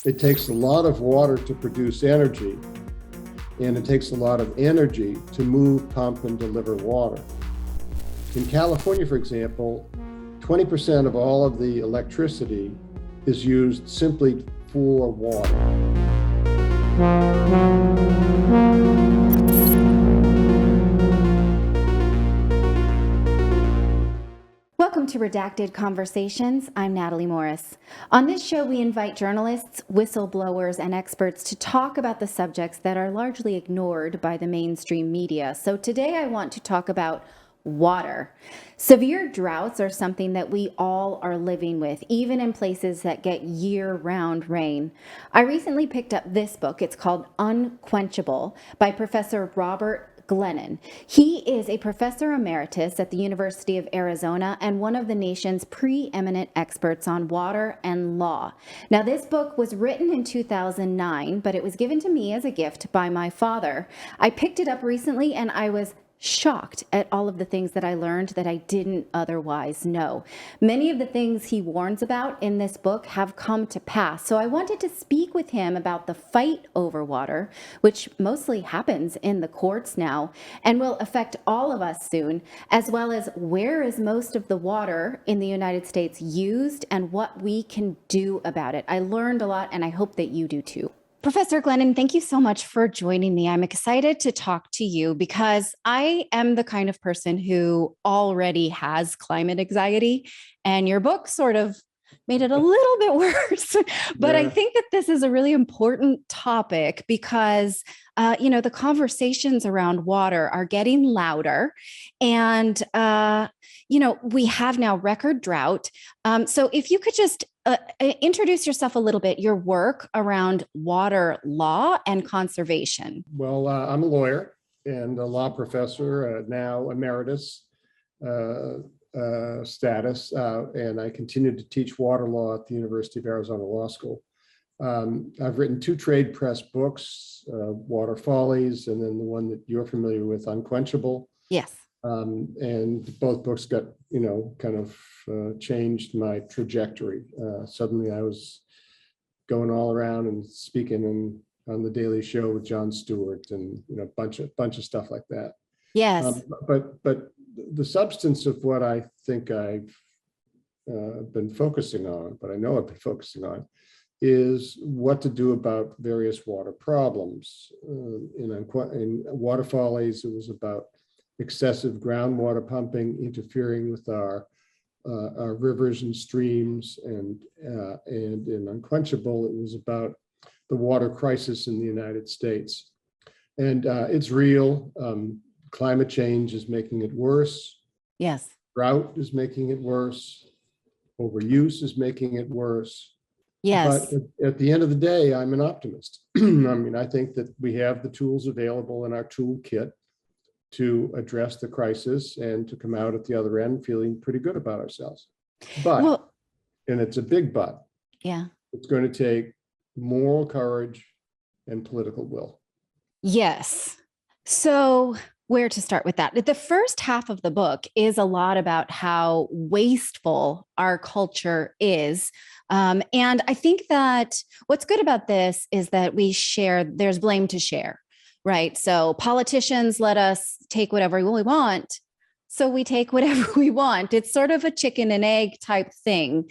It takes a lot of water to produce energy, and it takes a lot of energy to move, pump, and deliver water. In California, for example, 20% of all of the electricity is used simply for water. Welcome to Redacted Conversations. I'm Natalie Morris. On this show, we invite journalists, whistleblowers, and experts to talk about the subjects that are largely ignored by the mainstream media. So today I want to talk about water. Severe droughts are something that we all are living with, even in places that get year-round rain. I recently picked up this book. It's called Unquenchable by Professor Robert Glennon. He is a professor emeritus at the University of Arizona and one of the nation's preeminent experts on water and law. Now, this book was written in 2009, but it was given to me as a gift by my father. I picked it up recently and I was shocked at all of the things that I learned that I didn't otherwise know. Many of the things he warns about in this book have come to pass. So I wanted to speak with him about the fight over water, which mostly happens in the courts now and will affect all of us soon, as well as where is most of the water in the United States used and what we can do about it. I learned a lot and I hope that you do too. Professor Glennon, thank you so much for joining me. I'm excited to talk to you because I am the kind of person who already has climate anxiety, and your book sort of made it a little bit worse. But I think that this is a really important topic because, the conversations around water are getting louder and, we have now record drought. So if you could just introduce yourself a little bit, your work around water law and conservation. Well, I'm a lawyer and a law professor, now emeritus status, and I continue to teach water law at the University of Arizona Law School. I've written 2 trade press books, Water Follies, and then the one that you're familiar with, Unquenchable. Yes. And both books got, changed my trajectory. Suddenly I was going all around and speaking on the Daily Show with Jon Stewart and, a bunch of stuff like that. Yes. But the substance of what I think I've been focusing on, but I know I've been focusing on, is what to do about various water problems. In Water Follies, it was about excessive groundwater pumping interfering with our rivers and streams, and in Unquenchable, it was about the water crisis in the United States. And it's real. Climate change is making it worse. Yes. Drought is making it worse. Overuse is making it worse. Yes. But at the end of the day, I'm an optimist. I think that we have the tools available in our toolkit to address the crisis and to come out at the other end feeling pretty good about ourselves. But, and it's a big but, yeah, it's going to take moral courage and political will. Yes. So where to start with that? The first half of the book is a lot about how wasteful our culture is. And I think that what's good about this is that there's blame to share. Right. So politicians let us take whatever we want. So we take whatever we want. It's sort of a chicken and egg type thing.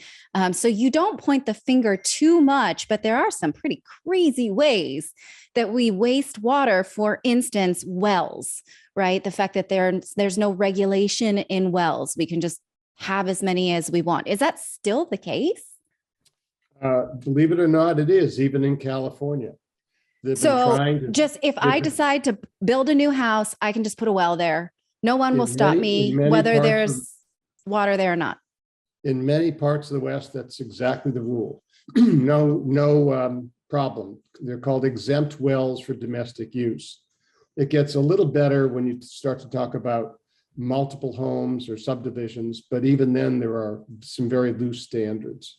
So you don't point the finger too much, but there are some pretty crazy ways that we waste water. For instance, wells, right? The fact that there's no regulation in wells. We can just have as many as we want. Is that still the case? Believe it or not, it is, even in California. So if I decide to build a new house, I can just put a well there. No one will stop me whether there's water there or not. In many parts of the West, that's exactly the rule. No problem. They're called exempt wells for domestic use. It gets a little better when you start to talk about multiple homes or subdivisions, but even then there are some very loose standards.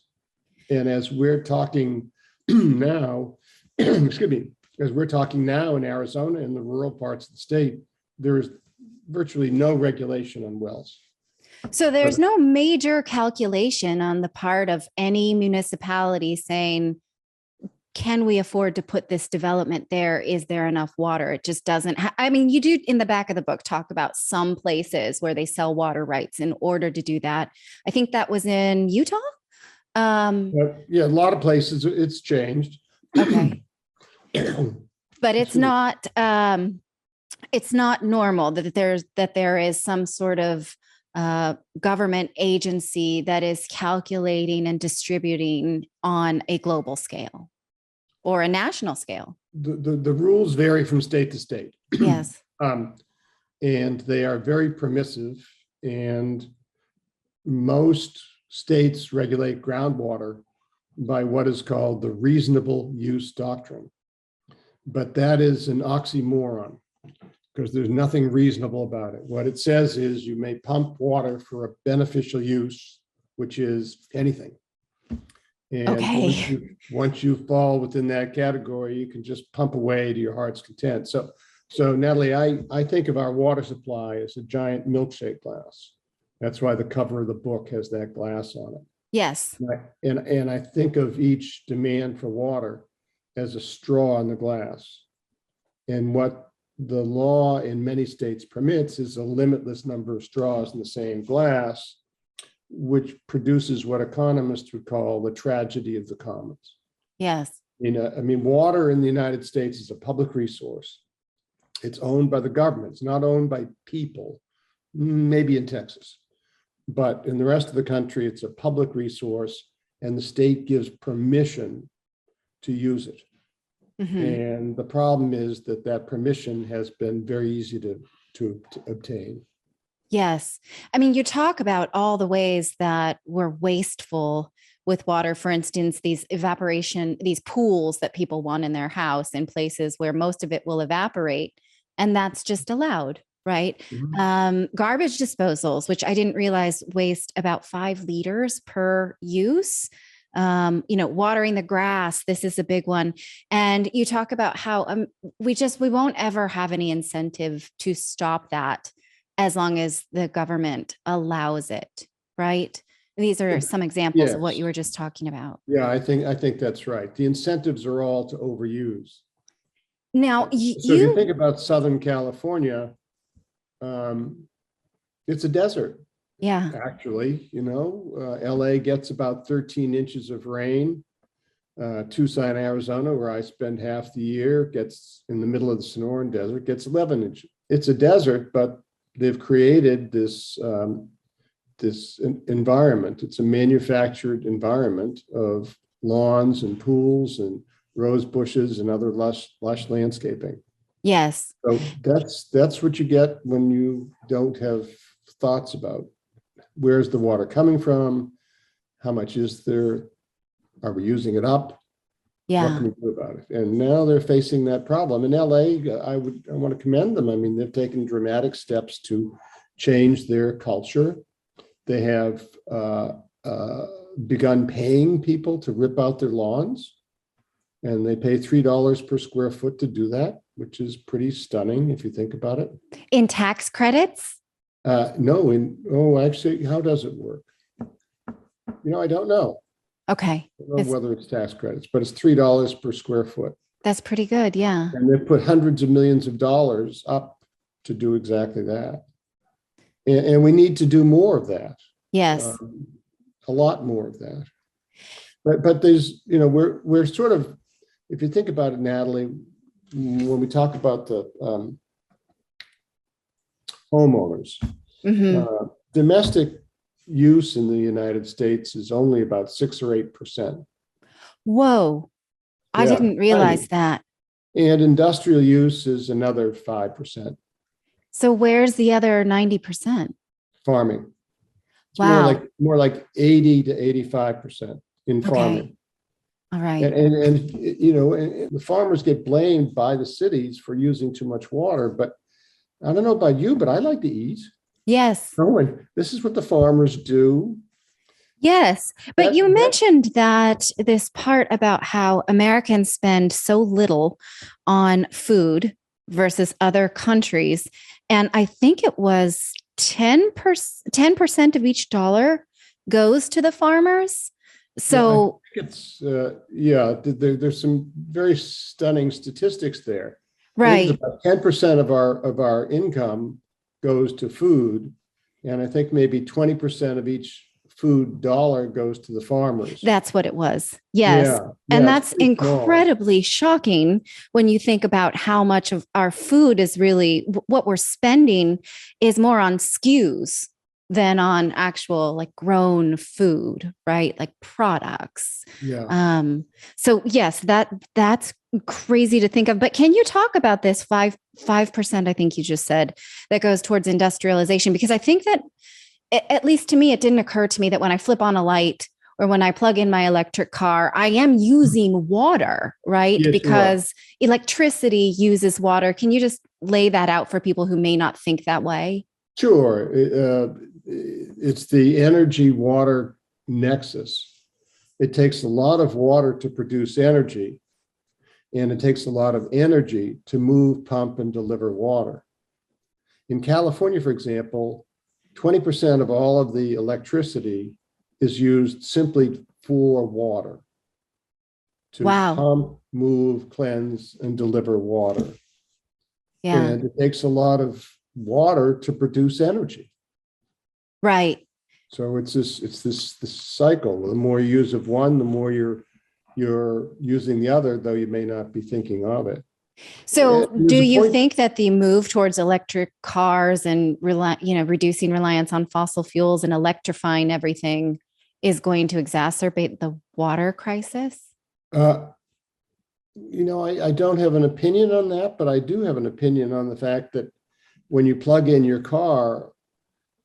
And as we're talking now, as we're talking now in Arizona, in the rural parts of the state, there is virtually no regulation on wells. So there's no major calculation on the part of any municipality saying, can we afford to put this development there? Is there enough water? It just doesn't. I mean, you do in the back of the book talk about some places where they sell water rights in order to do that. I think that was in Utah. Yeah, a lot of places it's changed. Okay. But it's Excuse me. not normal that there is some sort of government agency that is calculating and distributing on a global scale or a national scale. The rules vary from state to state. Yes. And they are very permissive. And most states regulate groundwater by what is called the reasonable use doctrine. But that is an oxymoron because there's nothing reasonable about it. What it says is you may pump water for a beneficial use, which is anything. And Okay. once you fall within that category, you can just pump away to your heart's content. So Natalie, I think of our water supply as a giant milkshake glass. That's why the cover of the book has that glass on it. Yes. And I think of each demand for water as a straw in the glass. And what the law in many states permits is a limitless number of straws in the same glass, which produces what economists would call the tragedy of the commons. Yes. I mean, water in the United States is a public resource. It's owned by the government. It's not owned by people, maybe in Texas. But in the rest of the country, it's a public resource, and the state gives permission to use it. Mm-hmm. And the problem is that permission has been very easy to obtain. Yes. I mean, you talk about all the ways that we're wasteful with water. For instance, these pools that people want in their house in places where most of it will evaporate, and that's just allowed. Right. Mm-hmm. Garbage disposals, which I didn't realize waste about 5 liters per use. Watering the grass. This is a big one. And you talk about how we won't ever have any incentive to stop that as long as the government allows it. Right. These are some examples of what you were just talking about. Yeah, I think that's right. The incentives are all to overuse. Now, so if you think about Southern California, it's a desert. Yeah. Actually, LA gets about 13 inches of rain. Tucson, Arizona, where I spend half the year, gets in the middle of the Sonoran Desert, gets 11 inches. It's a desert, but they've created this environment. It's a manufactured environment of lawns and pools and rose bushes and other lush landscaping. Yes. So that's what you get when you don't have thoughts about where's the water coming from, how much is there, are we using it up? Yeah. What can we do about it? And now they're facing that problem. In LA, I want to commend them. I mean, they've taken dramatic steps to change their culture. They have begun paying people to rip out their lawns, and they pay $3 per square foot to do that, which is pretty stunning if you think about it. In tax credits? No, actually, how does it work? I don't know. Okay. I don't know whether it's tax credits, but it's $3 per square foot. That's pretty good. Yeah. And they've put hundreds of millions of dollars up to do exactly that. And we need to do more of that. Yes. A lot more of that. But there's, we're sort of, if you think about it, Natalie, when we talk about the homeowners, Mm-hmm. Domestic use in the United States is only about 6 or 8%. Whoa. I didn't realize that. And industrial use is another 5%. So where's the other 90%? Farming. It's wow. More like 80 to 85% in farming. Okay. All right. And the farmers get blamed by the cities for using too much water, but I don't know about you, but I like to eat. Yes. This is what the farmers do. Yes. But you mentioned that this part about how Americans spend so little on food versus other countries. And I think it was 10% of each dollar goes to the farmers. So, It's, there's some very stunning statistics there. I think it's right. about 10% of our income goes to food. And I think maybe 20% of each food dollar goes to the farmers. That's what it was. Yes. Yeah. And Yeah. It's that's pretty small. incredibly shocking when you think about how much of our food is really what we're spending is more on SKUs than on actual like grown food, right? Like products. Yeah. So yes, that's crazy to think of. But can you talk about this 5%, I think you just said, that goes towards industrialization? Because I think that at least to me, it didn't occur to me that when I flip on a light or when I plug in my electric car, I am using water, right? Yes, you are. Because electricity uses water. Can you just lay that out for people who may not think that way? Sure. It's the energy water nexus. It takes a lot of water to produce energy, and it takes a lot of energy to move, pump, and deliver water. In California, for example, 20% of all of the electricity is used simply for water to Wow. pump, move, cleanse, and deliver water. Yeah. And it takes a lot of water to produce energy. Right. So it's this cycle. The more you use of one, the more you're using the other, though you may not be thinking of it. So, do There's a you point. think that the move towards electric cars and reducing reliance on fossil fuels and electrifying everything is going to exacerbate the water crisis? Uh, I don't have an opinion on that, but I do have an opinion on the fact that when you plug in your car,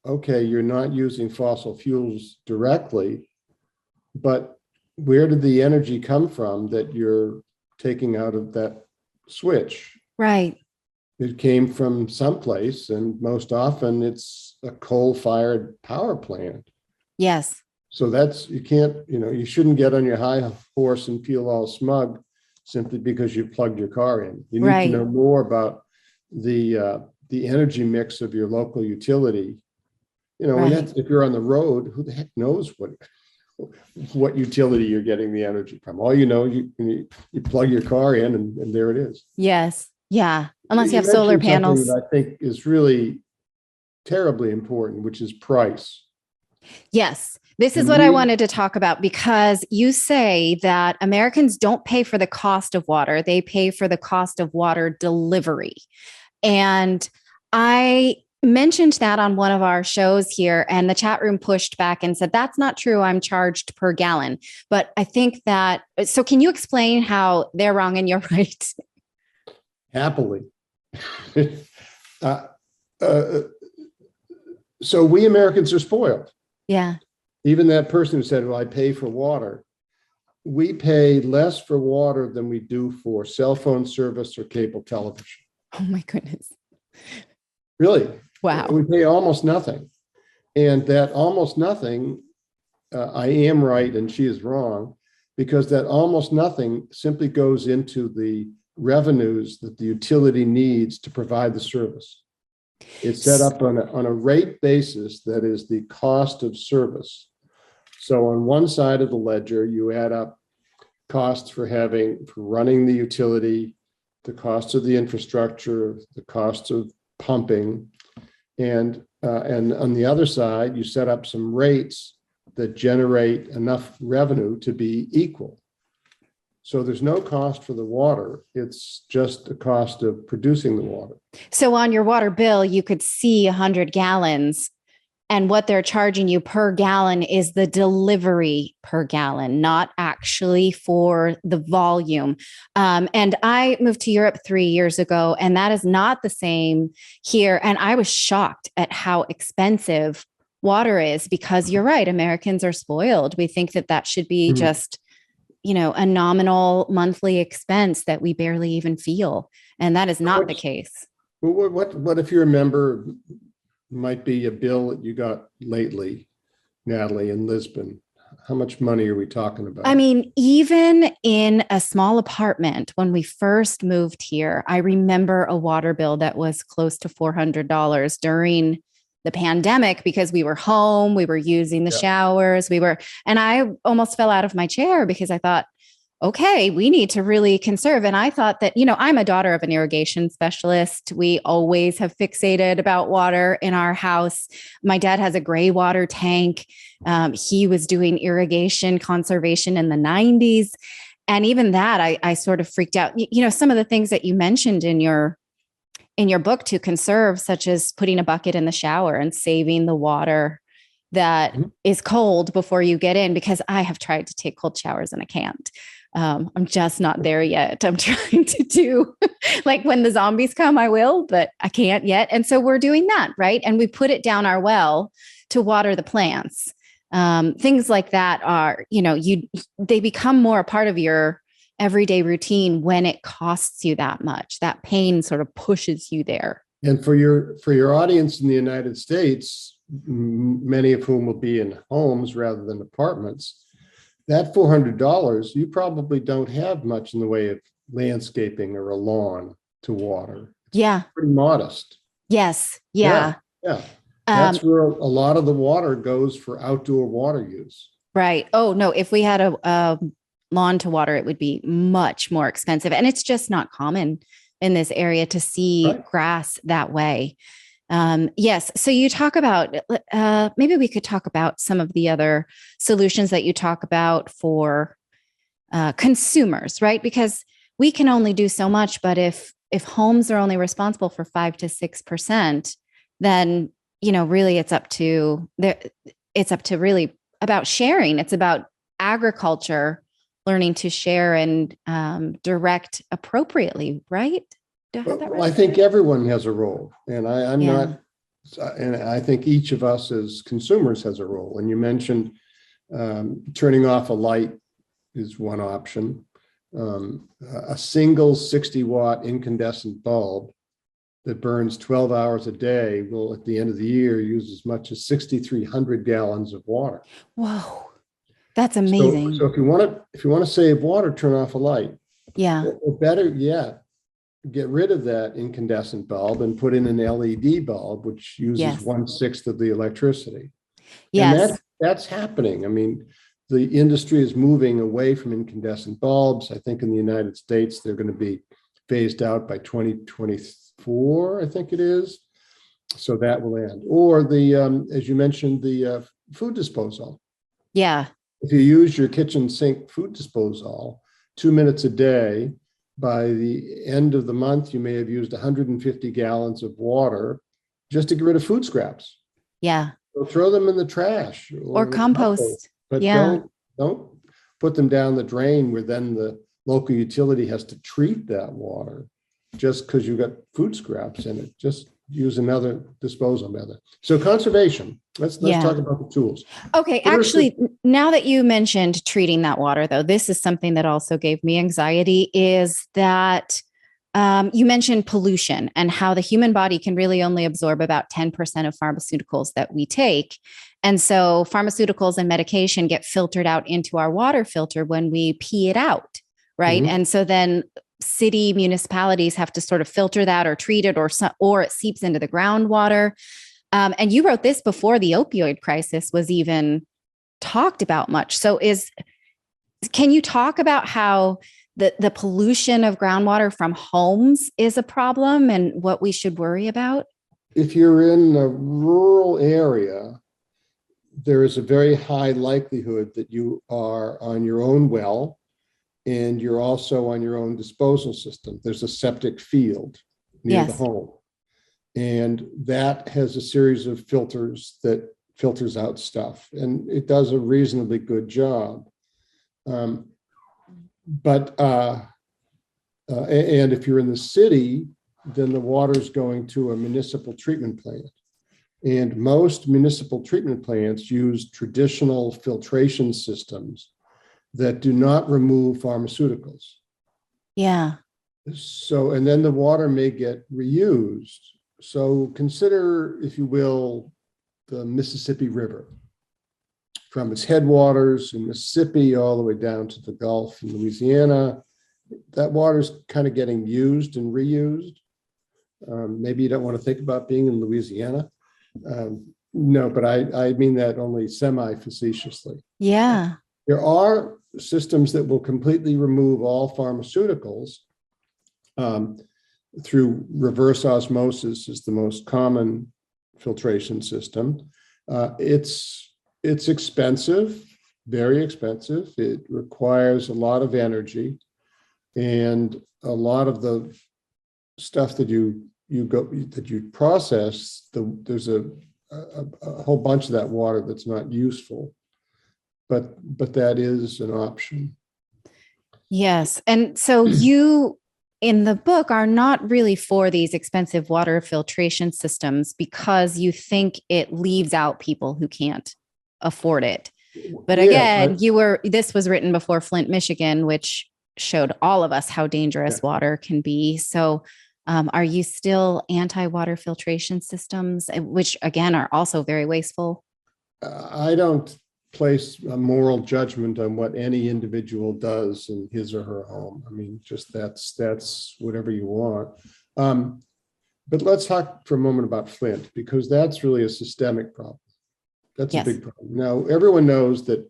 okay, you're not using fossil fuels directly, but where did the energy come from that you're taking out of that switch? Right. It came from someplace, and most often it's a coal-fired power plant. Yes. So you can't, you shouldn't get on your high horse and feel all smug simply because you plugged your car in. You need to Right. know more about the energy mix of your local utility. And Right. that's, if you're on the road, who the heck knows what utility you're getting the energy from? All you plug your car in, and there it is. Yes. Yeah. Unless you You have solar mentioned something panels. that I think is really terribly important, which is price. Yes. This is And what I we, wanted to talk about because you say that Americans don't pay for the cost of water, they pay for the cost of water delivery. And I mentioned that on one of our shows here, and the chat room pushed back and said, that's not true. I'm charged per gallon. But I think that, so can you explain how they're wrong and you're right? happily. uh, uh, so we Americans are spoiled. Yeah. Even that person who said, well, I pay for water. We pay less for water than we do for cell phone service or cable television. Oh my goodness. Really? Wow. We pay almost nothing. And that almost nothing, I am right and she is wrong, because that almost nothing simply goes into the revenues that the utility needs to provide the service. It's set up on a rate basis that is the cost of service. So on one side of the ledger, you add up costs for running the utility, the cost of the infrastructure, the cost of pumping, and on the other side, you set up some rates that generate enough revenue to be equal. So there's no cost for the water. It's just the cost of producing the water. So on your water bill, you could see 100 gallons, and what they're charging you per gallon is the delivery per gallon, not actually for the volume. And I moved to Europe 3 years ago, and that is not the same here. And I was shocked at how expensive water is, because you're right, Americans are spoiled. We think that that should be just, a nominal monthly expense that we barely even feel. And that is not the case. What if you remember, might be a bill that you got lately, Natalie, in Lisbon? How much money are we talking about? I mean, even in a small apartment, when we first moved here, I remember a water bill that was close to $400 during the pandemic because we were home, we were using the showers, and I almost fell out of my chair because I thought, okay, we need to really conserve. And I thought that, I'm a daughter of an irrigation specialist. We always have fixated about water in our house. My dad has a gray water tank. He was doing irrigation conservation in the 90s. And even that, I sort of freaked out. Some of the things that you mentioned in your book to conserve, such as putting a bucket in the shower and saving the water that is cold before you get in, because I have tried to take cold showers and I can't. I'm just not there yet. I'm trying to do like when the zombies come, I will, but I can't yet. And so we're doing that, right? And we put it down our well to water the plants. Things like that are, they become more a part of your everyday routine when it costs you that much. That pain sort of pushes you there. And for your audience in the United States, many of whom will be in homes rather than apartments, that $400, you probably don't have much in the way of landscaping or a lawn to water. It's pretty modest. Yes. Yeah. That's where a lot of the water goes for outdoor water use. Right. Oh, no. If we had a lawn to water, it would be much more expensive. And it's just not common in this area to see grass that way. Yes. So you talk about, maybe we could talk about some of the other solutions that you talk about for consumers, right? Because we can only do so much, but if homes are only responsible for 5 to 6%, then, really it's up to really about sharing. It's about agriculture, learning to share and direct appropriately, right? Well, I think everyone has a role, and I'm not, and I think each of us as consumers has a role. And you mentioned turning off a light is one option. A single 60-watt incandescent bulb that burns 12 hours a day will, at the end of the year, use as much as 6,300 gallons of water. Whoa, that's amazing. So if you want to save water, turn off a light. Yeah. Or better yet, get rid of that incandescent bulb and put in an LED bulb, which uses 1/6 of the electricity. Yes. And that's happening. I mean, the industry is moving away from incandescent bulbs. I think in the United States, they're going to be phased out by 2024, I think it is. So that will end. Or as you mentioned, the food disposal. Yeah. If you use your kitchen sink food disposal 2 minutes a day, by the end of the month, you may have used 150 gallons of water just to get rid of food scraps. Yeah. So throw them in the trash or compost. But don't put them down the drain where then the local utility has to treat that water just because you got food scraps in it. Just use another disposal method. So conservation. Let's talk about the tools. Okay, actually, now that you mentioned treating that water, though, this is something that also gave me anxiety, is that you mentioned pollution and how the human body can really only absorb about 10% of pharmaceuticals that we take. And so pharmaceuticals and medication get filtered out into our water filter when we pee it out, right? Mm-hmm. And so then city municipalities have to sort of filter that or treat it, or it seeps into the groundwater. And you wrote this before the opioid crisis was even talked about much. So can you talk about how the pollution of groundwater from homes is a problem and what we should worry about? If you're in a rural area, there is a very high likelihood that you are on your own well, and you're also on your own disposal system. There's a septic field near the home. And that has a series of filters that filters out stuff. And it does a reasonably good job. And if you're in the city, then the water is going to a municipal treatment plant. And most municipal treatment plants use traditional filtration systems that do not remove pharmaceuticals. Yeah. So, and then the water may get reused. So consider, if you will, the Mississippi River. From its headwaters in Mississippi all the way down to the Gulf in Louisiana, that water is kind of getting used and reused. Maybe you don't want to think about being in Louisiana. No, but I mean that only semi-facetiously. Yeah. There are systems that will completely remove all pharmaceuticals through reverse osmosis is the most common filtration system. It's expensive, very expensive. It requires a lot of energy, and a lot of the stuff that you process, there's a whole bunch of that water that's not useful, but that is an option. Yes. And so you in the book are not really for these expensive water filtration systems because you think it leaves out people who can't afford it. But again, this was written before Flint, Michigan, which showed all of us how dangerous water can be. So are you still anti-water filtration systems, which again are also very wasteful? I don't place a moral judgment on what any individual does in his or her home. I mean, just that's whatever you want. But let's talk for a moment about Flint, because that's really a systemic problem. That's a big problem. Now, everyone knows that,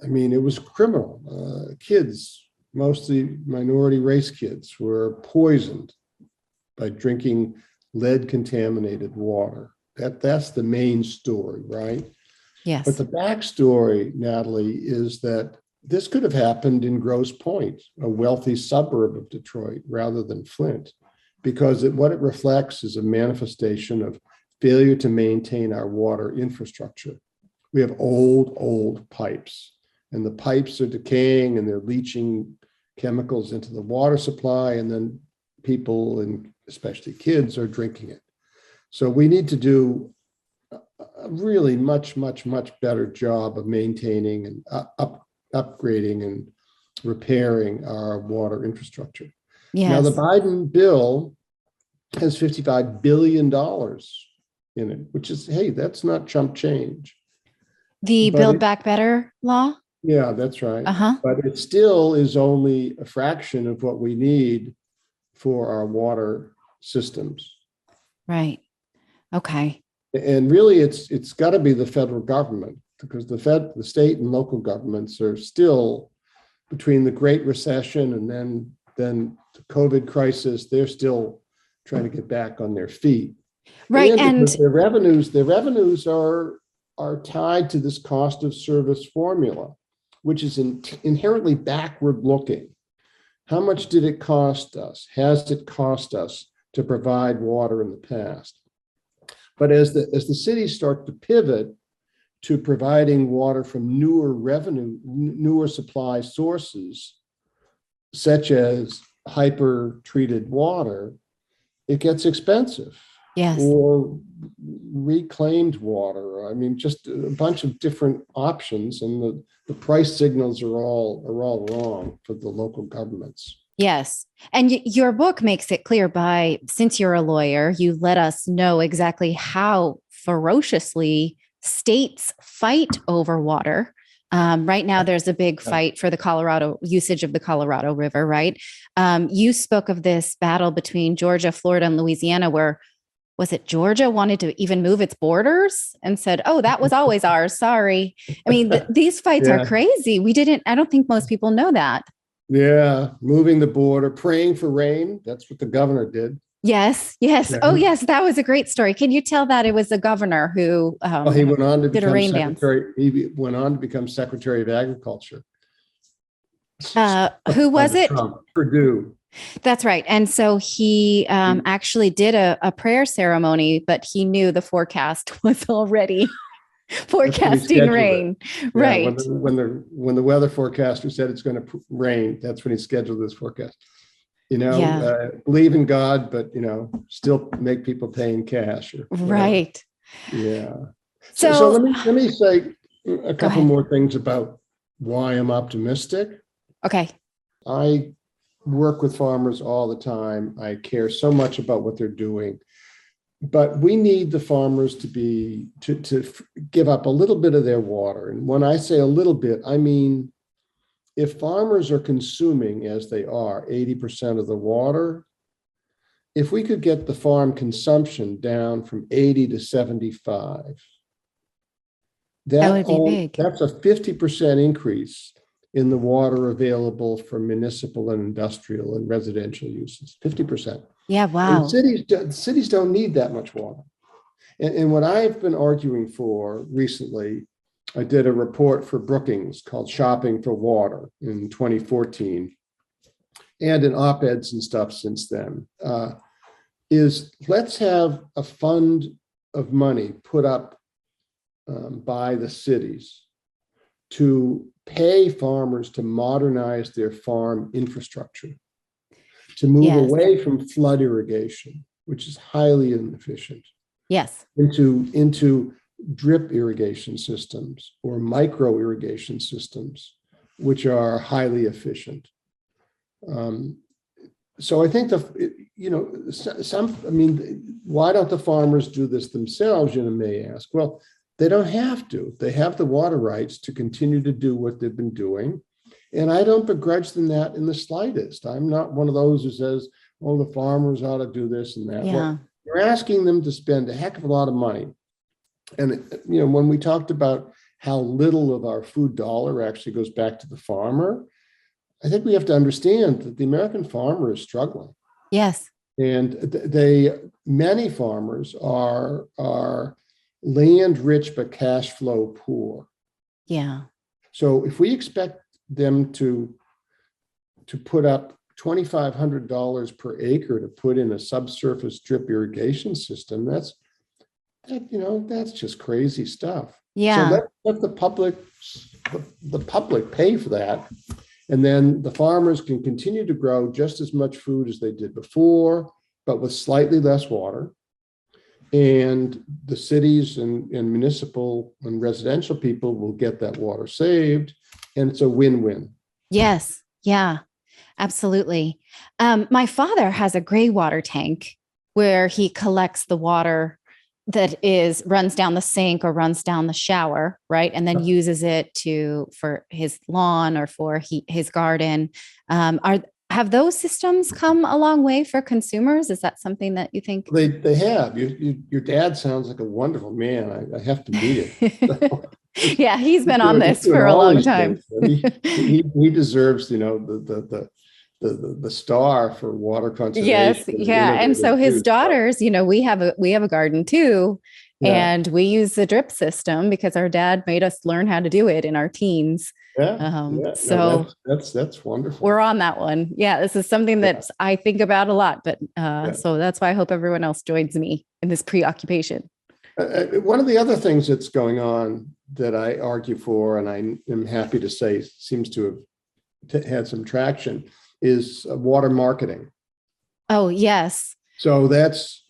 I mean, it was criminal. Kids, mostly minority race kids, were poisoned by drinking lead-contaminated water. That's the main story, right? Yes. But the backstory, Natalie, is that this could have happened in Grosse Pointe, a wealthy suburb of Detroit, rather than Flint, because what it reflects is a manifestation of failure to maintain our water infrastructure. We have old pipes, and the pipes are decaying and they're leaching chemicals into the water supply, and then people, and especially kids, are drinking it. So we need to do a really much better job of maintaining and upgrading and repairing our water infrastructure. Yes. Now, the Biden bill has $55 billion in it, which is, hey, that's not chump change. The Build Back Better law? Yeah, that's right. But it still is only a fraction of what we need for our water systems. Right. Okay. And really, it's got to be the federal government, because the state and local governments are still, between the Great Recession and then the COVID crisis, they're still trying to get back on their feet. Right. And their revenues are tied to this cost of service formula, which is inherently backward looking. How much did it cost us? Has it cost us to provide water in the past? But as the cities start to pivot to providing water from newer supply sources, such as hyper-treated water, it gets expensive. Yes. Or reclaimed water. I mean, just a bunch of different options, and the price signals are all wrong for the local governments. Yes. And your book makes it clear since you're a lawyer, you let us know exactly how ferociously states fight over water. Right now, there's a big fight for the usage of the Colorado River, right? You spoke of this battle between Georgia, Florida, and Louisiana, where was it Georgia wanted to even move its borders and said, oh, that was always ours. Sorry. I mean, these fights are crazy. I don't think most people know that. Yeah, moving the border, praying for rain. That's what the governor did. Yes. Yeah. Oh, yes. That was a great story. Can you tell that it was the governor who he went on to did a become rain dance? He went on to become Secretary of Agriculture. Who was it? Trump. Purdue. That's right. And so he actually did a prayer ceremony, but he knew the forecast was already forecasting rain. Yeah, right. When the weather forecaster said it's going to rain, that's when he scheduled this forecast. Believe in God, but still make people pay in cash. Right. Yeah. So let me say a couple more things about why I'm optimistic. Okay. I work with farmers all the time. I care so much about what they're doing. But we need the farmers to give up a little bit of their water. And when I say a little bit, I mean, if farmers are consuming, as they are, 80% of the water, if we could get the farm consumption down from 80 to 75, That would be big. that's a 50% increase in the water available for municipal and industrial and residential uses, 50%. Yeah, wow. And cities don't need that much water. And what I've been arguing for recently, I did a report for Brookings called Shopping for Water in 2014, and in op-eds and stuff since then, is let's have a fund of money put up by the cities to pay farmers to modernize their farm infrastructure, to move away from flood irrigation, which is highly inefficient, into drip irrigation systems or micro irrigation systems, which are highly efficient. So I think why don't the farmers do this themselves, you may ask? Well, they don't have to. They have the water rights to continue to do what they've been doing. And I don't begrudge them that in the slightest. I'm not one of those who says, oh, the farmers ought to do this and that. Yeah. Well, you're asking them to spend a heck of a lot of money. And, when we talked about how little of our food dollar actually goes back to the farmer, I think we have to understand that the American farmer is struggling. Yes. And many farmers are land rich, but cash flow poor. Yeah. So if we expect them to put up $2,500 per acre to put in a subsurface drip irrigation system, that's just crazy stuff. Yeah. So let the public pay for that. And then the farmers can continue to grow just as much food as they did before, but with slightly less water. And the cities and municipal and residential people will get that water saved. And it's a win-win. Yes. Yeah, absolutely. My father has a gray water tank where he collects the water that runs down the sink or runs down the shower, right? And then uses it for his lawn or for his garden. Have those systems come a long way for consumers? Is that something that you think? They have. Your dad sounds like a wonderful man. I have to meet him. Yeah, he's been on this for a long time. He deserves, the star for water conservation. Yes, yeah, and so his daughters, we have a garden too, and we use the drip system because our dad made us learn how to do it in our teens. So that's wonderful. We're on that one. Yeah, this is something that I think about a lot, but so that's why I hope everyone else joins me in this preoccupation. One of the other things that's going on that I argue for, and I am happy to say seems to have had some traction, is water marketing. Oh, yes. So that's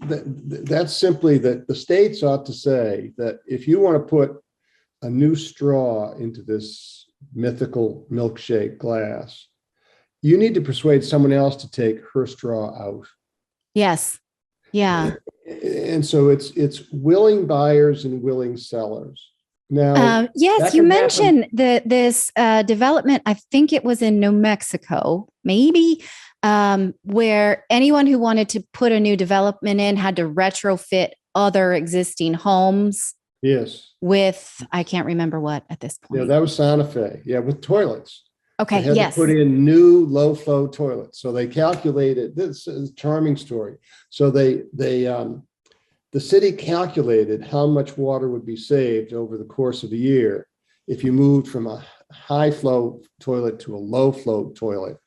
simply that the states ought to say that if you want to put a new straw into this mythical milkshake glass, you need to persuade someone else to take her straw out. Yes. Yeah. And so it's willing buyers and willing sellers. Now, yes, you mentioned this development. I think it was in New Mexico, maybe, where anyone who wanted to put a new development in had to retrofit other existing homes. Yes. With, I can't remember what at this point. Yeah, that was Santa Fe. Yeah, with toilets. Okay. They had yes. to put in new low flow toilets. So they calculated, this is a charming story. So the city calculated how much water would be saved over the course of a year if you moved from a high flow toilet to a low flow toilet.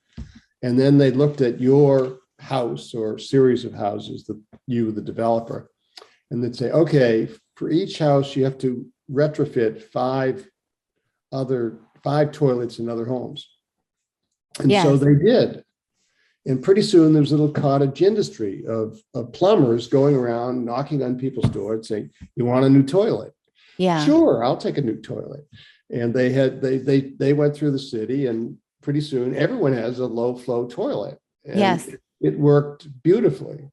And then they looked at your house or series of houses, the developer, and they'd say, okay, for each house, you have to retrofit five toilets in other homes. And so they did. And pretty soon there was a little cottage industry of plumbers going around knocking on people's doors saying, you want a new toilet? Yeah. Sure, I'll take a new toilet. And they went through the city, and pretty soon everyone has a low flow toilet. And yes. It worked beautifully.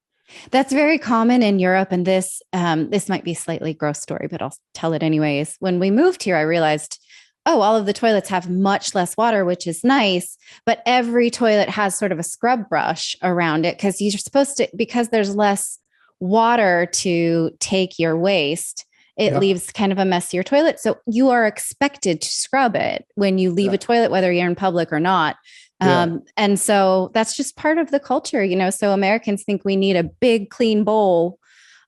That's very common in Europe. And this might be a slightly gross story, but I'll tell it anyways. When we moved here, I realized oh, all of the toilets have much less water, which is nice, but every toilet has sort of a scrub brush around it because you're supposed to, because there's less water to take your waste, it Yep. leaves kind of a messier toilet. So you are expected to scrub it when you leave Yeah. a toilet, whether you're in public or not. Yeah. And so that's just part of the culture, you know. So Americans think we need a big, clean bowl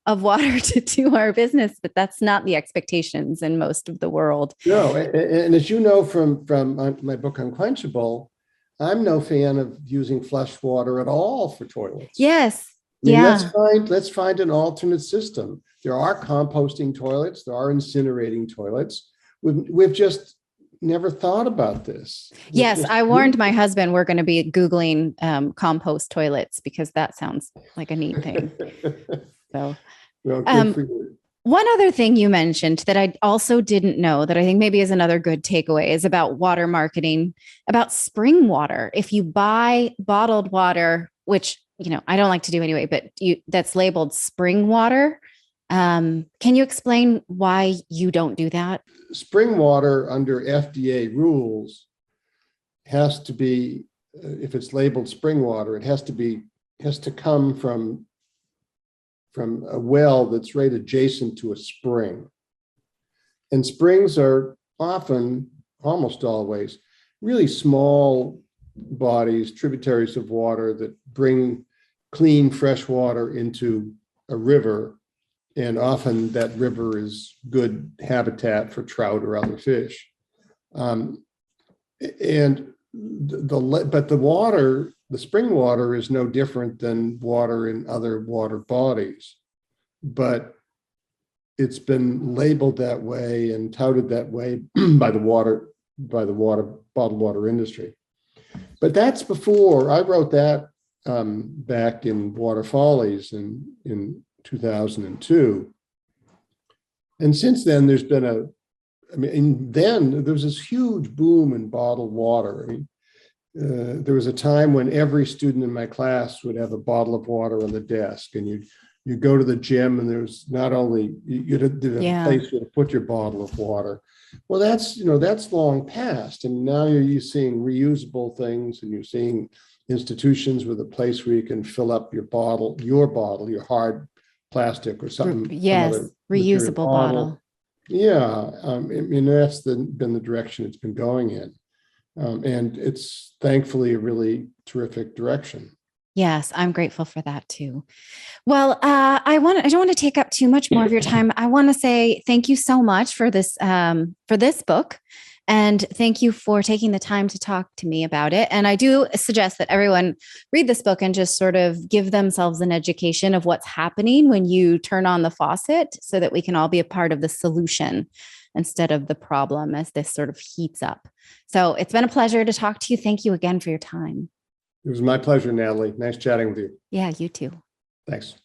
of water to do our business, but that's not the expectations in most of the world. No, and as you know from my book Unquenchable, I'm no fan of using flush water at all for toilets. Yes. I mean, Yeah. let's find an alternate system. There are composting toilets, there are incinerating toilets. We've just never thought about this. Yes, I warned my husband we're going to be Googling compost toilets because that sounds like a neat thing. So, Well, good for you. one other thing you mentioned that I also didn't know that I think maybe is another good takeaway is about water marketing, about spring water. If you buy bottled water, which, you know, I don't like to do anyway, but that's labeled spring water. Can you explain why you don't do that? Spring water under FDA rules has to be, if it's labeled spring water, it has to come from a well that's right adjacent to a spring. And springs are often, almost always, really small bodies, tributaries of water that bring clean, fresh water into a river. And often that river is good habitat for trout or other fish. But the water, the spring water is no different than water in other water bodies, but it's been labeled that way and touted that way by the bottled water industry. But that's before I wrote that back in Water Follies in 2002. And since then, there's been then there was this huge boom in bottled water. I mean, there was a time when every student in my class would have a bottle of water on the desk, and you go to the gym, and there's not only you'd have a place to put your bottle of water. Well, that's long past, and now you're seeing reusable things, and you're seeing institutions with a place where you can fill up your your hard plastic or something. Yes, reusable bottle. Yeah, I mean that's been the direction it's been going in, and it's thankfully a really terrific direction. Yes, I'm grateful for that too. Well, I don't want to take up too much more of your time. I want to say thank you so much for this book. And thank you for taking the time to talk to me about it. And I do suggest that everyone read this book and just sort of give themselves an education of what's happening when you turn on the faucet so that we can all be a part of the solution instead of the problem as this sort of heats up. So it's been a pleasure to talk to you. Thank you again for your time. It was my pleasure, Natalie. Nice chatting with you. Yeah, you too. Thanks.